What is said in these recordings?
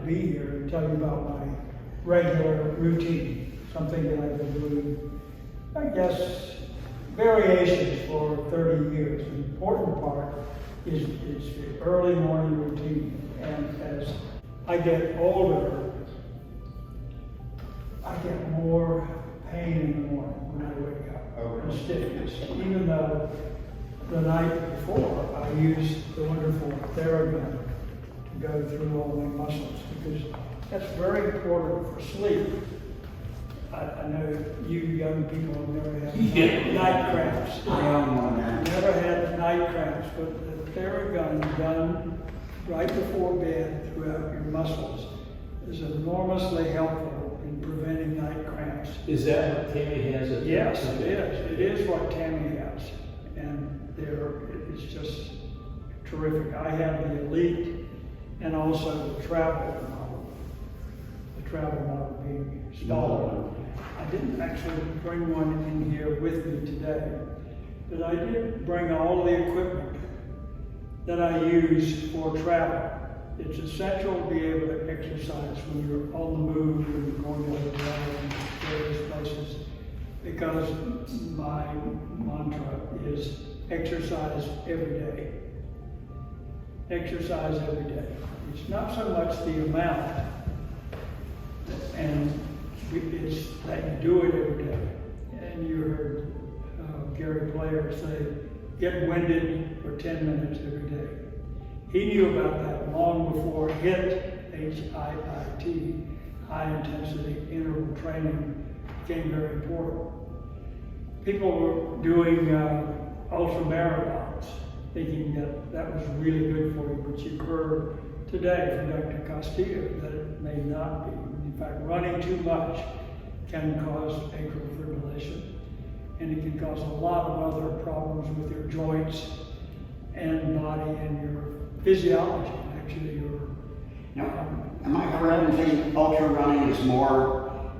be here and tell you about my regular routine, something that I've been doing, I guess, variations for 30 years. The important part is the early morning routine. And as I get older, I get more pain in the morning when I wake up, and stiffness. Even though the night before I used the wonderful Theragun to go through all my muscles, because that's very important for sleep. I know you young people have never had night cramps. I own one now. Never had night cramps, but the Theragun done right before bed throughout your muscles is enormously helpful in preventing night cramps. Is that what Tammy has? Yes, it is. It is what Tammy has. And it's just terrific. I have the Elite and also the travel model. The travel model being smaller. I didn't actually bring one in here with me today, but I did bring all the equipment that I use for travel. It's essential to be able to exercise when you're on the move, when you're going to hotel and various places, because my mantra is exercise every day. Exercise every day. It's not so much the amount, and it's that you do it every day. And you heard Gary Player say, get winded for 10 minutes every day. He knew about that long before HIIT, H-I-I-T, high intensity interval training, became very important. People were doing ultra marathons, thinking that that was really good for you, but you heard today from Dr. Castillo that it may not be. In fact, running too much can cause atrial fibrillation, and it can cause a lot of other problems with your joints and body and your physiology, actually. Now, am I correct in thinking ultra running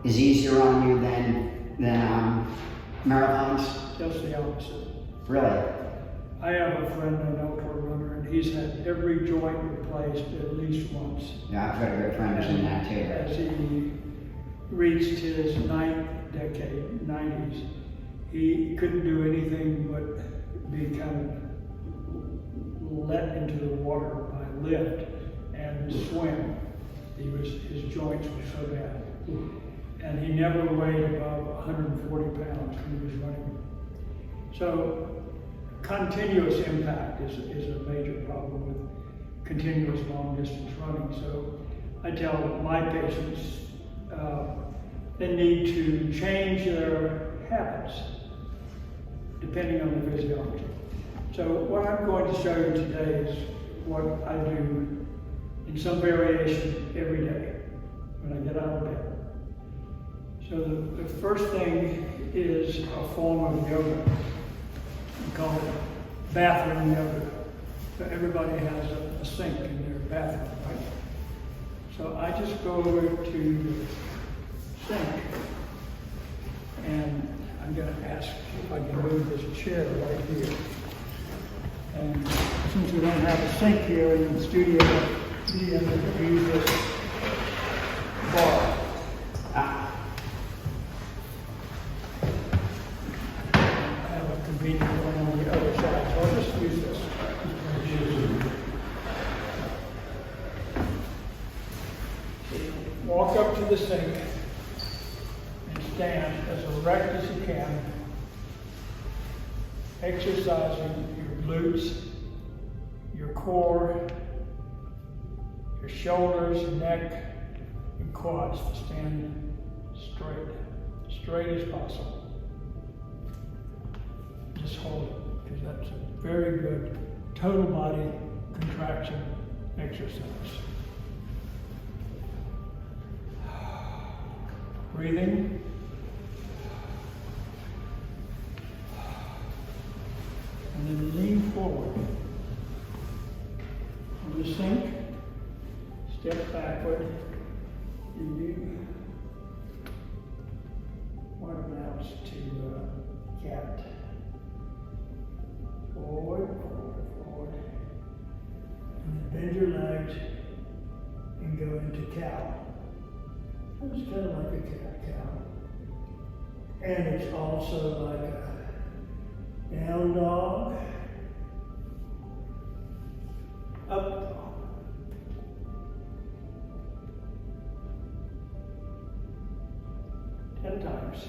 is easier on you than marathons? Just the opposite. Really? I have a friend, an ultra runner, and he's had every joint replaced at least once. Yeah, I've got a good friend who's in that too. As he reached his ninth decade, 90s, he couldn't do anything but be kind of let into the water by lift and swim. His joints were so bad. And he never weighed above 140 pounds when he was running. So continuous impact is a major problem with continuous long distance running. So I tell my patients they need to change their habits depending on the physiology. So what I'm going to show you today is what I do in some variation every day when I get out of bed. So the first thing is a form of yoga. We call it bathroom yoga. So everybody has a sink in their bathroom, right? So I just go over to the sink, and I'm going to ask if I can move this chair right here. And since we don't have a sink here in the studio, we use this bar. I have a convenient one on the other side, so I'll just use this. Walk up to the sink and stand as erect as you can, exercising your glutes, your core, your shoulders, neck, and quads to stand straight as possible. Just hold it, because that's a very good total body contraction exercise. Breathing. And then lean forward. From the sink, step backward. You what amounts to cat. Forward, forward, forward. And then bend your legs and go into cat. It's kind of like a cat cow. And it's also like a down dog, up dog. Ten times.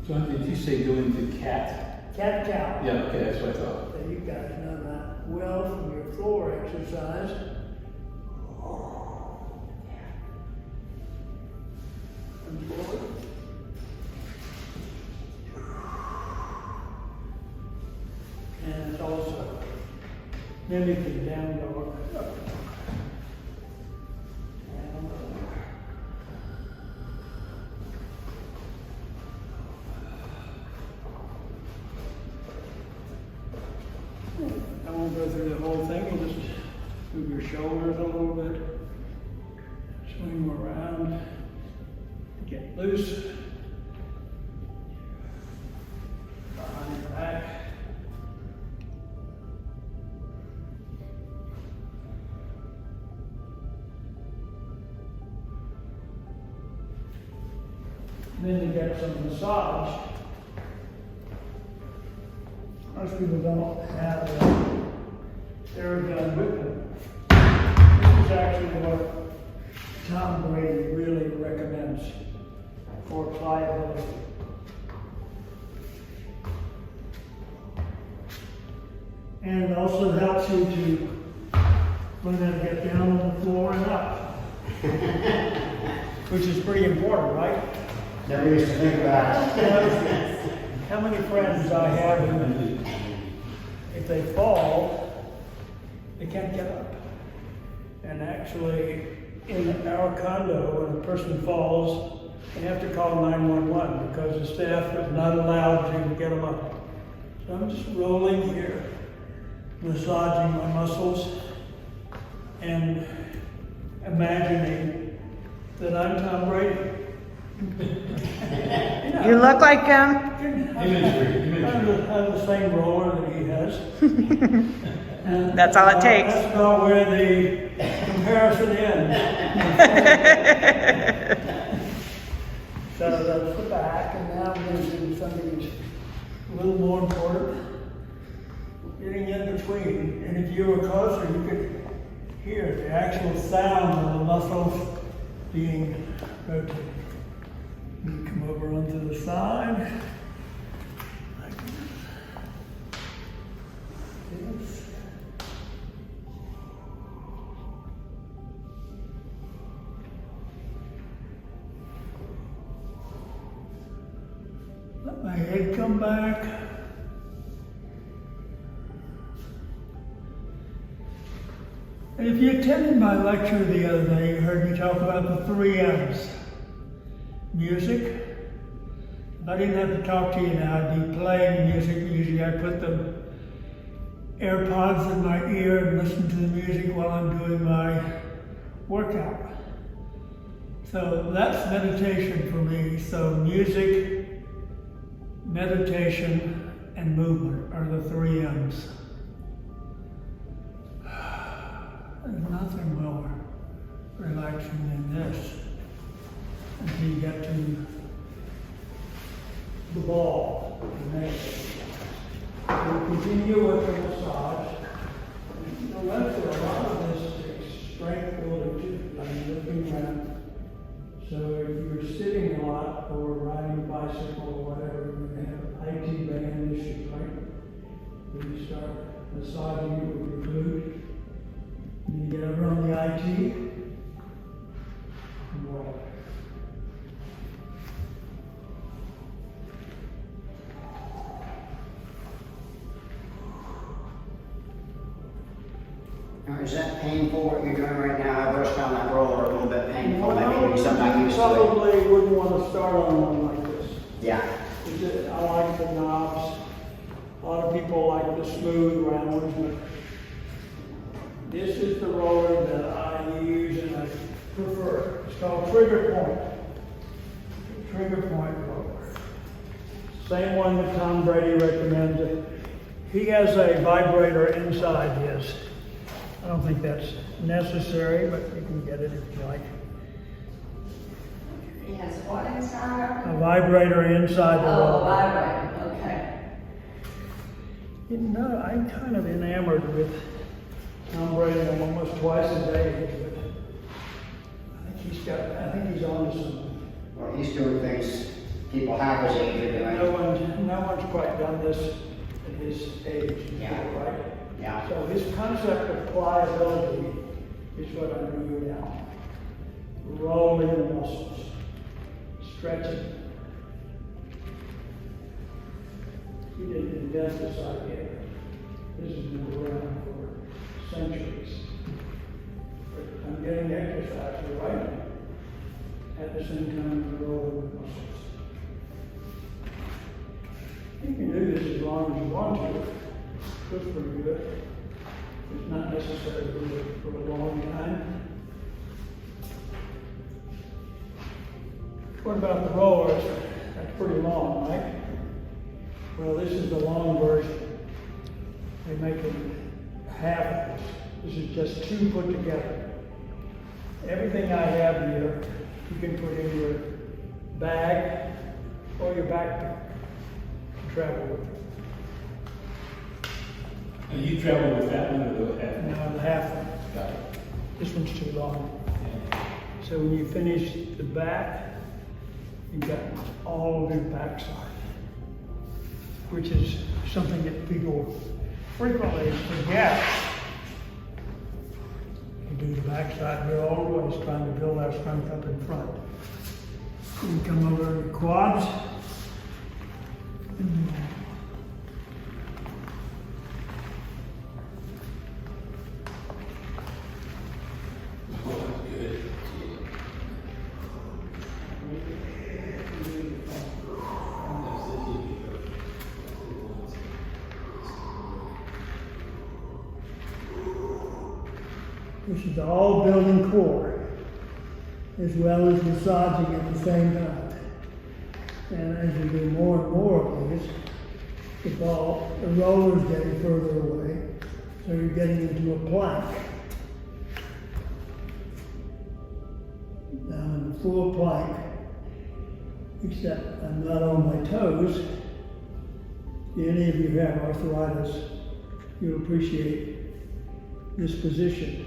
So did you say doing the cat? Cat cow. Yeah, okay, that's what I thought. So you guys know that well from your floor exercise. And forward. And it's also mimicking down dog. Down dog. I won't go through the whole thing, we'll just move your shoulders a little bit. Swing them around. Get loose. Behind your back. Then you get some massage. Most people don't have Theragun with them. This is actually what Tom Brady really recommends for pliability. And it also helps you to learn how to get down on the floor and up. Which is pretty important, right? Never used to think about it. How many friends I have who, if they fall, they can't get up. And actually, in our condo, when a person falls, they have to call 911 because the staff is not allowed to get them up. So I'm just rolling here, massaging my muscles, and imagining that I'm Tom Brady. You look like him. Imagery. I have the same roller that he has. And That's all it takes. That's about where the comparison ends. So that's the back, and now I'm going to do something that's a little more important. Getting in between, and if you were closer, you could hear the actual sound of the muscles being rotated. You come over onto the side. Like this. Let my head come back. And if you attended my lecture the other day, you heard me talk about the 3 M's. Music. If I didn't have to talk to you now, I'd be playing music. Usually I put the AirPods in my ear and listen to the music while I'm doing my workout. So that's meditation for me. So music, meditation, and movement are the 3 M's. There's nothing more relaxing than this. Until you get to the ball. We'll continue with the massage. The left, a lot of this takes strength building too. I'm looking around. So if you're sitting a lot or riding a bicycle or whatever, you can have IT band issues, right? When you start massaging it with your glute, you get over on the IT. And roll. Now, is that painful what you're doing right now? I just found that roller a little bit painful. Maybe Well, something I'm you used to it. probably wouldn't want to start on one like this. Yeah. I like the knobs. A lot of people like the smooth round ones, but this is the roller that I use and I prefer. It's called Trigger Point. Trigger Point roller. Same one that Tom Brady recommends. He has a vibrator inside his. don't think that's necessary, but you can get it if you like. He has what inside A of it? vibrator inside the Oh, roller. vibrator, okay. You know, I'm kind of enamored with Tom Brady. I'm almost twice a day, but I think he's on to something. Well, he's doing things people have his age are doing. No one's quite done this at his age, Yeah. right? Yeah. So his concept of pliability is what I'm doing now. Rolling the muscles, stretching. He didn't invent this idea. This has been around for centuries. But I'm getting exercise right at the same time as rolling the muscles. You can do this as long as you want to. Feels pretty good. It's not necessary to do it for a long time. What about the rollers? That's pretty long, right? Well, this is the long version. They make it half of this. This is just two put together. Everything I have here, you can put in your bag or your backpack to travel with. And you travel with that one or the half? Now the half one. Got it. This one's too long. So when you finish the back, you've got all of your backside, which is something that people frequently forget. You do the backside, we're always trying to build our strength up in front. You come over your quads. This is all building core, as well as massaging at the same time. And as you do more and more of these, the roller is getting further away, so you're getting into a plank. Now in the full plank, except I'm not on my toes. If any of you have arthritis, you'll appreciate this position.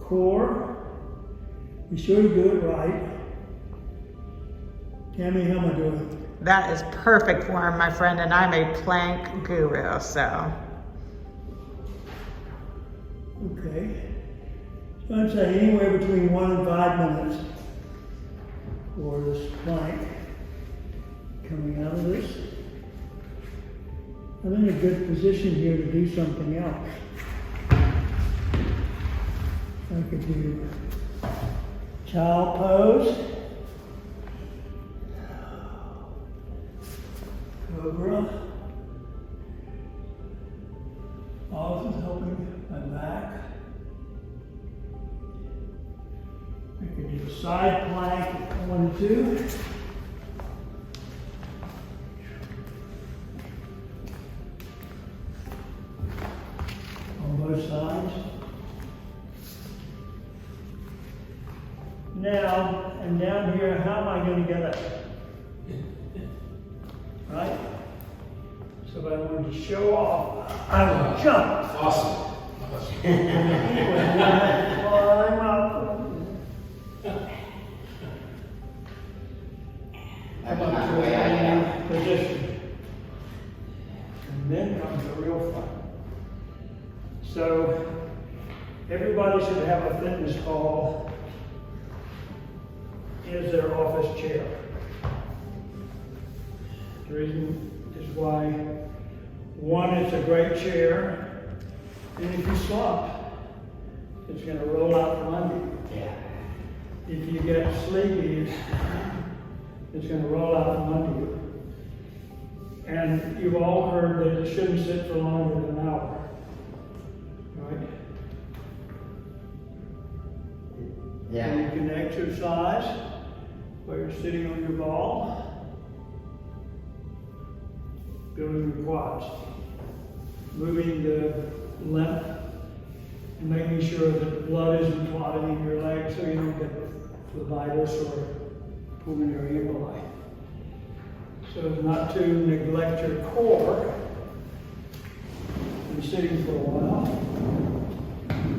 Core, be sure to do it right. Tammy, how am I doing? That is perfect form, my friend, and I'm a plank guru, so. Okay. So I'd say anywhere between 1 and 5 minutes for this plank. Coming out of this. I'm in a good position here to do something else. I could do child pose, cobra. All this is helping my back. I could do a side plank if I wanted to. On both sides. Now, and down here, how am I going to get up? Right? So if I wanted to show off, I would jump. Awesome. Climb up. That's not the way I am. Position. And then comes the real fun. So, everybody should have a fitness ball as their office chair. The reason is why, one, it's a great chair, and if you slump, it's going to roll out from under you. Yeah. If you get sleepy, it's going to roll out from under you. And you've all heard that you shouldn't sit for longer than an hour. Right? Yeah. You can exercise while you're sitting on your ball, building your quads. moving the lymph and making sure that blood isn't clotting in your legs so you don't get phlebitis or pulmonary emboli. So as not to neglect your core and sitting for a while.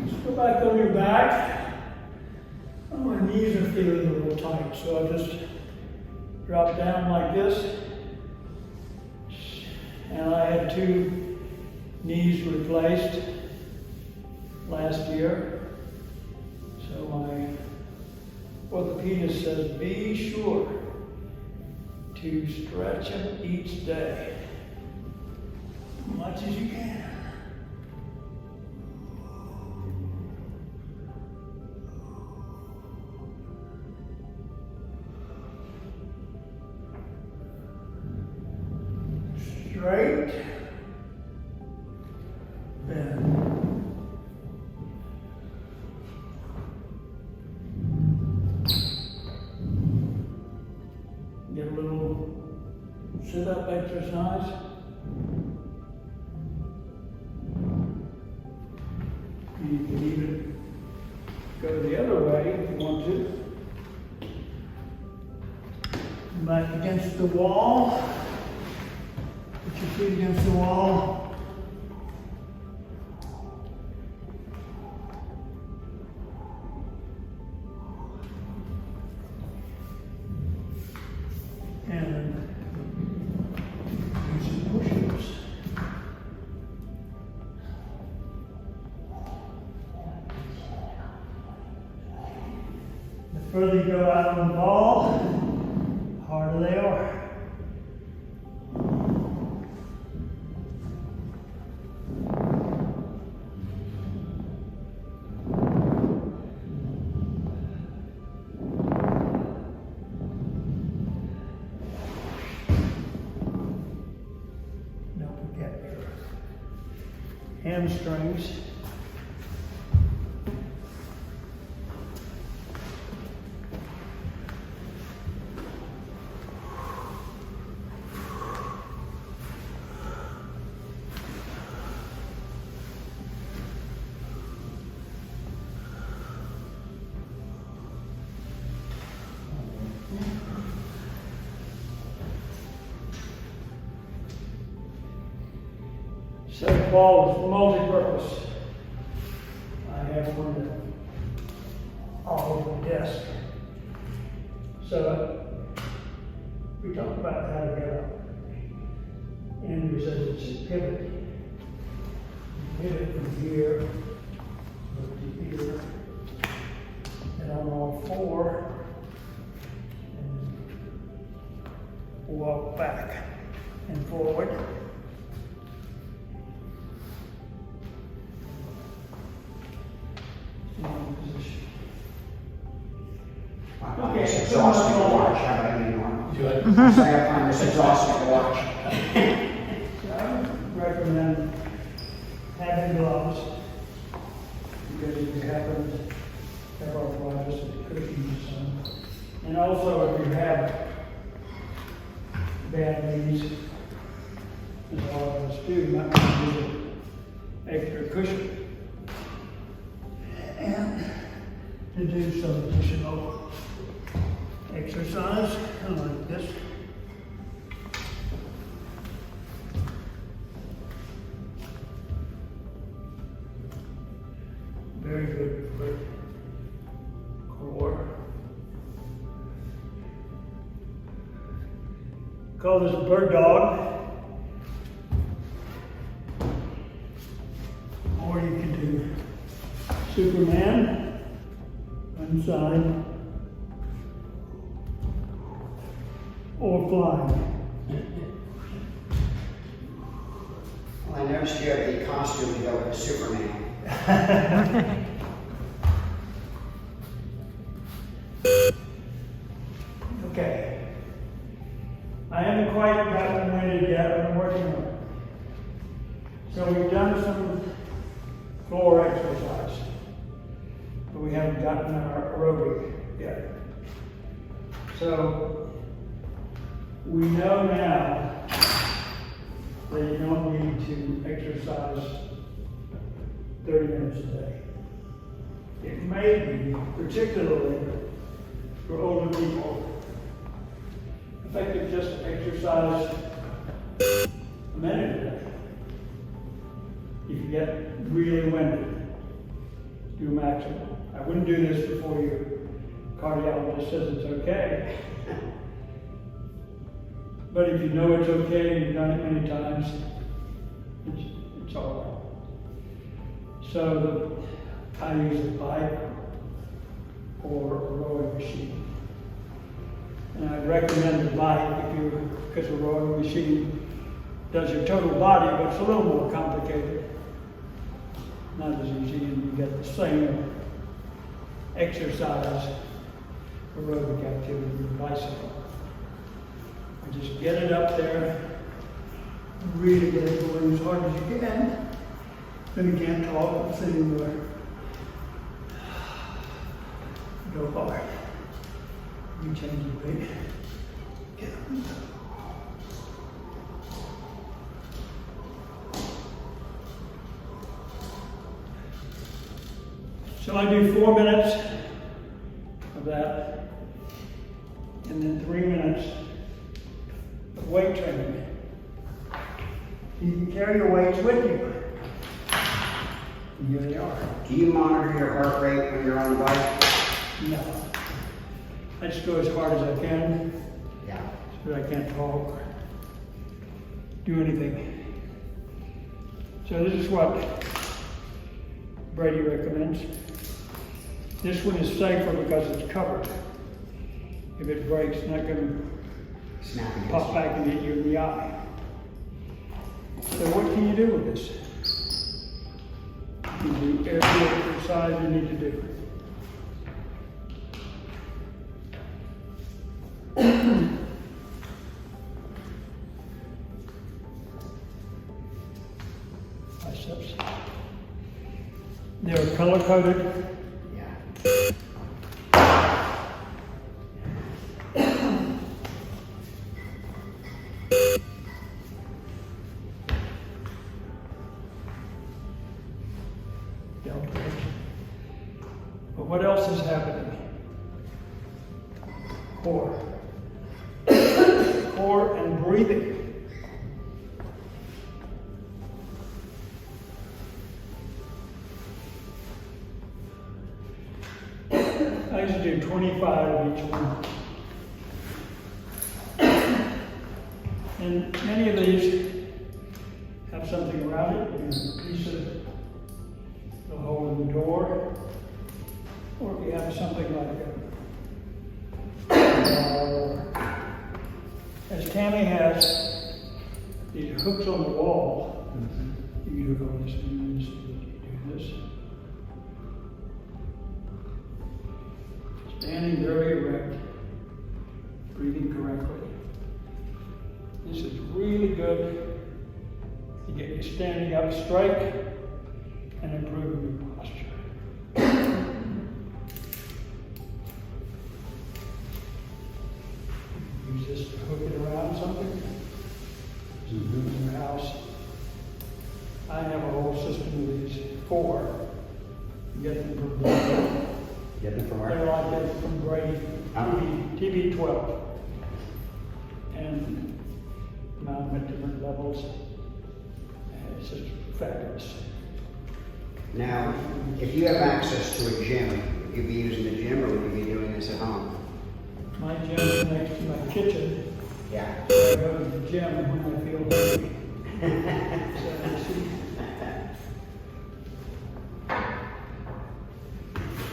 Just go back on your back. Oh, my knees are feeling a little tight, so I'll just drop down like this. And I had 2 knees replaced last year. So my orthopedist says, be sure to stretch them each day, as much as you can. Straight, bend. Get a little sit-up exercise. You can even go the other way if you want to. Back against the wall. Put your feet against the wall. And do some push-ups. The further you go out on the ball, the harder they are. Hamstrings. Set ball is multi-purpose. I have one that all over the desk. So we talked about how to get up. Andrew says it's a pivot. You pivot from here to here, and on all 4, and walk back and forward. It's exhausting to watch. How about you, Norm? Do it. I find this exhausting to watch. I would recommend having gloves because if you happen to have arthritis, it cushions some. And also if you have bad knees, as a lot of us do, you might want to use an extra cushion. And to do some additional exercise, kind of like this. Very good for core. Call this bird dog. Or you can do Superman, one side, or flying. Well, I noticed you have the costume to go with the Superman. Okay. I haven't quite gotten ready yet, but I'm working on it. So we've done some floor exercise, but we haven't gotten our aerobic yet. So we know now that you don't need to exercise 30 minutes a day. It may be, particularly for older people, effective just to exercise a minute a day. If you get really winded, do a maximum. I wouldn't do this before your cardiologist says it's okay. But if you know it's okay and you've done it many times, it's all right. So I use a bike or a rowing machine. And I recommend the bike because a rowing machine does your total body, but it's a little more complicated. Not as easy, and you get the same exercise aerobic activity with a bicycle. And just get it up there, really get it going as hard as you can. Then you can't talk and sitting there. Go hard. You change your weight. Get up. So I do 4 minutes of that, and then 3 minutes of weight training. You can carry your weights with you. And here they are. Do you monitor your heart rate when you're on the bike? No. I just go as hard as I can, Yeah. so that I can't talk or do anything. So this is what Brady recommends. This one is safer because it's covered. If it breaks, it's not going to Snap against pop you. back and hit you in the eye. So what can you do with this? You can do every exercise you need to do. Biceps. They're color coded. Yeah. But what else is happening? Core. Core and breathing. I used to do 25 of each one. And many of these have something around it, a piece of the hole in the door, or if you have something like as Tammy has these hooks on the wall, you can hook on this and do this. Standing very erect, breathing correctly. This is really good to get you standing up straight and improving your posture. Use this to hook it around something. In your house. I have a whole system of these 4. You get them from Brady. Get them from They're where? like that from Brady, TB12. And mount them at different levels. And it's just fabulous. Now, if you have access to a gym, would you be using the gym or would you be doing this at home? My gym is next to my kitchen. Yeah. I go to the gym when I feel hungry. So you see.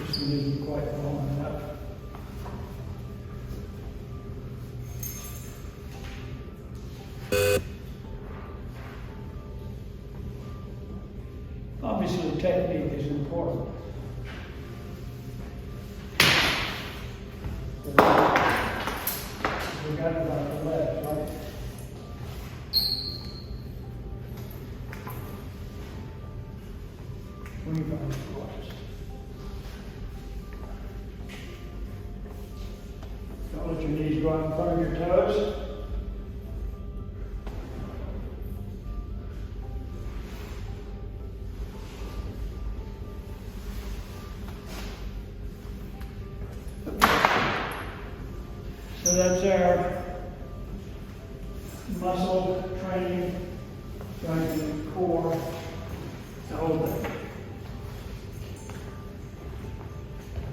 This one isn't quite long enough. Obviously, technique is important. We got about the legs, right? Rebound squats. Don't let your knees go out in front of your toes. So that's our muscle training, strengthening the core, the whole thing.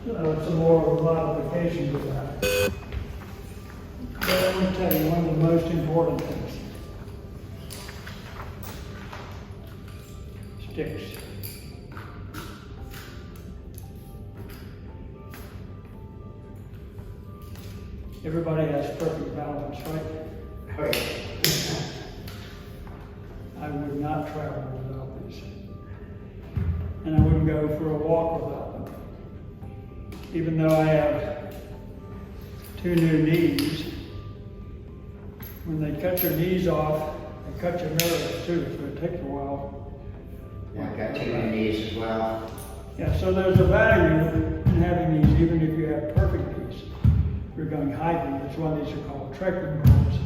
So some more modifications of that. But I want to tell you one of the most important things. Sticks. Everybody has perfect balance, right? Okay. I would not travel without these. And I wouldn't go for a walk without them. Even though I have 2 new knees, when they cut your knees off, they cut your nerves too, so it takes a while. Yeah, I've got 2 new knees as well. Yeah, so there's a value in having these, even if you have perfect knees. If you're going hiking, that's why these are called trekking poles.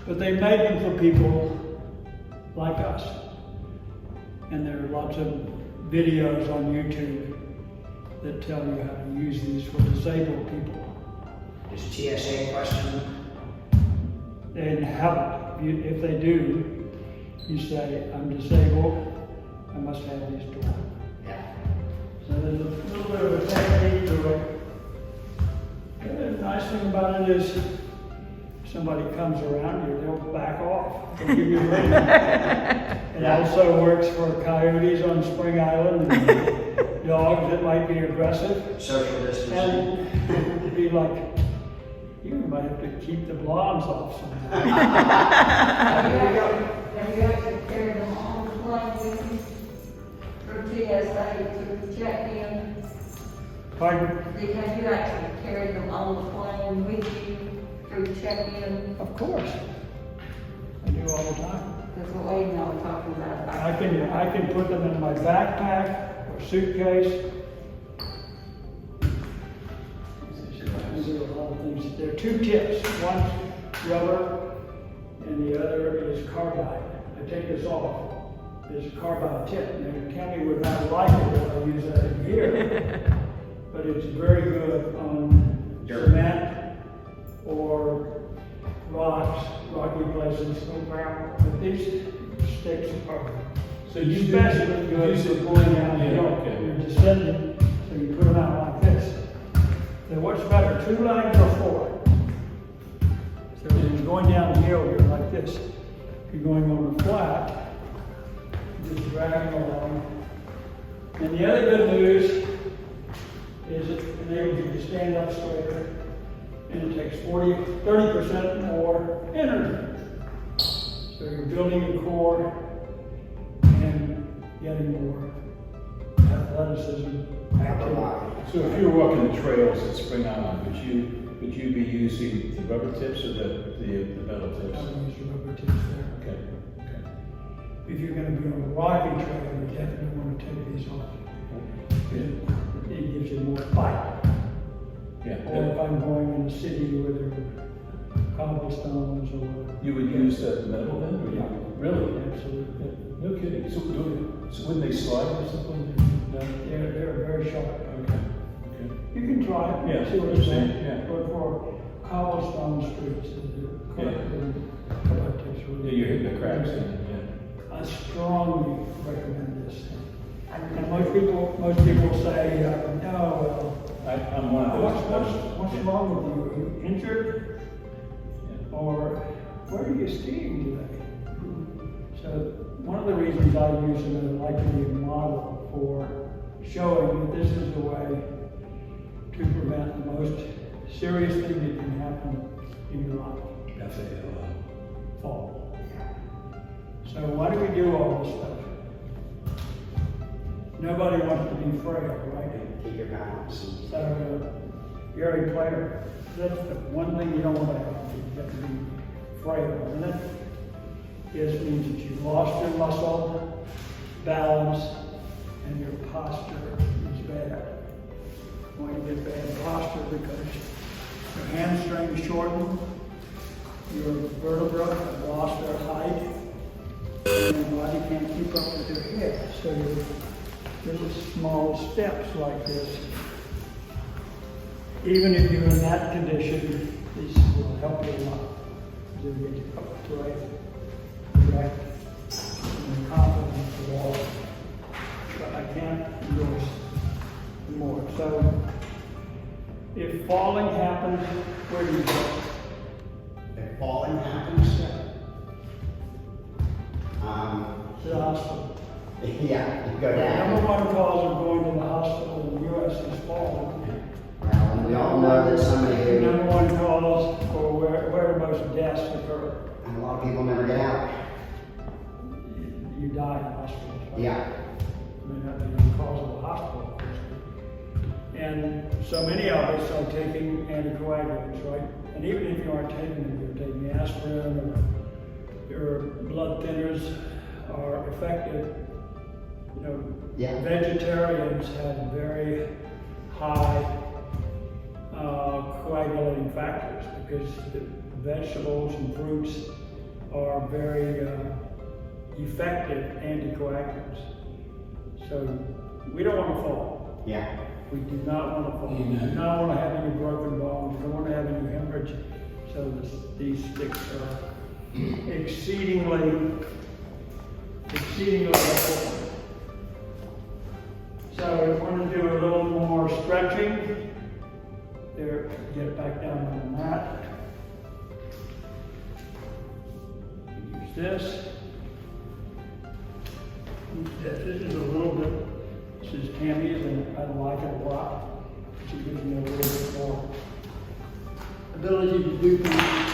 But they made them for people like us. And there are lots of videos on YouTube that tell you how to use these for disabled people. Just TSA question. They haven't. If they do, you say, I'm disabled, I must have these tools. Yeah. So there's a little bit of a technique to it. And the nice thing about it is, if somebody comes around you, they'll back off. They'll give you a ring. It also works for coyotes on Spring Island and dogs that might be aggressive. Social distancing. And it would be like, you might have to keep the blondes off somehow. Have you actually carried them on the plane with you? For TSA to check in? Pardon? Have you actually carried them on the plane with you through check-in? Of course. I do all the time. That's what Wade and I were talking about. I can put them in my backpack or suitcase. I do a lot of things. There are 2 tips. One's rubber and the other is carbide. I take this off. There's a carbide tip. Now, Tammy would not like it if I use that in here. But it's very good on cement or rocks, rocky places. But these sticks are So you especially good for going down the hill. Okay. You're descending, so you put them out like this. Then what's better, 2 legs or 4? So when you're going down the hill, you're like this. If you're going on the flat, you're just dragging along. And the other good news is it enables you to stand up straighter, and it takes 30% more energy. So you're building your core and getting more athleticism. So if you were walking the trails at Spring Island, would you be using the rubber tips or the metal I tips? would use the rubber tips there. Okay, okay. If you're going to be on a rocky trail, you definitely want to take these off. It gives you more fight. Yeah. Or if I'm going in a city where there are cobblestones or. You would use the metal then? Or you- Yeah. Really? Absolutely. No kidding. So wouldn't they slide or something? No? They're very sharp. Okay. Okay. You can try it. Yeah, See what it's saying. yeah. But for cobblestone streets, the cobblestone tips Yeah, really. you're hitting the cracks in, yeah. I strongly recommend this. And most people say, no, I'm one well, of those. what's wrong with you? Are you injured? Yeah. Or where are you skiing today? So one of the reasons I use them is I like to be a model for showing that this is the way to prevent the most serious thing that can happen in your life, That's a fall. So why do we do all this stuff? Nobody wants to be frail, right? Keep your balance. So Gary Player, that's the one thing you don't want to have. You have to be frail. And that means that you've lost your muscle, balance, and your posture is bad. When you get bad posture because your hamstring is shortened, your vertebrae have lost their height, and your body can't keep up with your head. So you're little small steps like this. Even if you're in that condition, This will help you a lot. To get you up to right, correct, and confidence of all. But I can't endorse more. So, if falling happens, where do you go? If falling happens, To the hospital. yeah, you go The down. number one cause of going to the hospital in the U.S. is falling. Well, and we all know that somebody The who, number one cause for where most deaths occur. and a lot of people never get out. You die in hospitals. Right? Yeah, May not be the cause of the hospital, of course. And so many of us are taking anticoagulants, right? And even if you aren't taking them, you're taking aspirin or your blood thinners are effective. You know, Yeah. vegetarians have very high coagulating factors because the vegetables and fruits are very effective anticoagulants. So we don't want to fall. yeah. We do not want to fall. We do not want to have any broken bones. We don't want to have any hemorrhage. So these sticks are exceedingly helpful. So we're going to do a little more stretching. There, get back down on the mat. Use this. This is a little bit, this is Tammy's and I like it a lot. She gives me a little bit more ability to do things.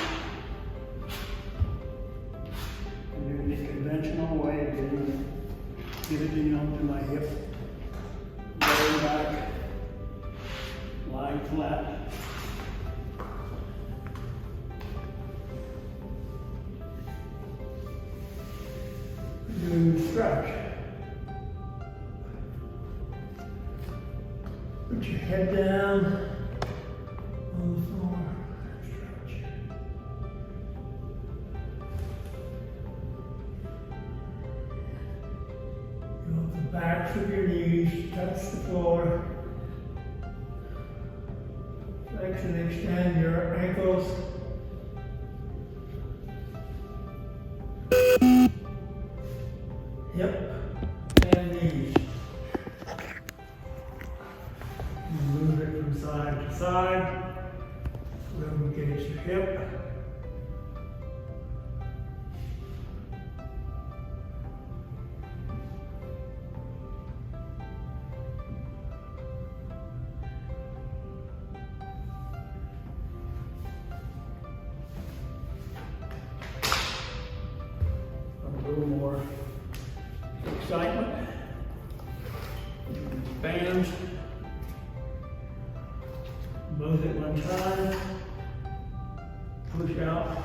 I'm doing the conventional way of getting onto my hip. Going back, lying flat. Do stretch. Put your head down on the floor. Stretch. You want the backs of your knees touch the floor. Flex and extend your ankles. Hip and knees. You move it from side to side. Lubricate your hip. A little more excitement. Bands. Both at one time. Push out.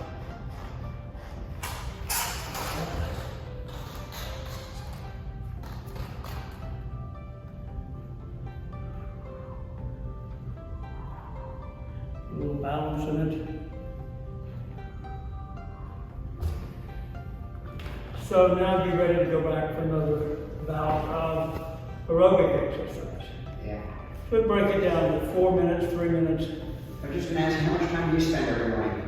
A little balance in it. So now get ready to go back for another bout of aerobic exercise. Yeah. So break it down to 4 minutes, 3 minutes. I'm just gonna ask, how much time do you spend every morning?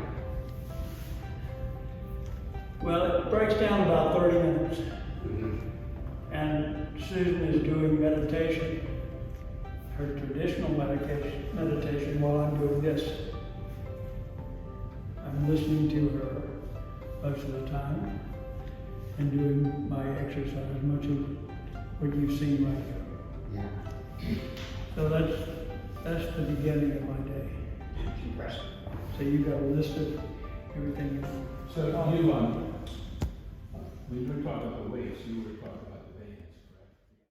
Well, it breaks down about 30 minutes. Mhm. And Susan is doing meditation, her traditional meditation while I'm doing this. I'm listening to her most of the time and doing my exercise, much of what you've seen right here. Yeah. So that's the beginning of my day. It's impressive. So you've got a list of everything. So you, we were talking about the weights, you were talking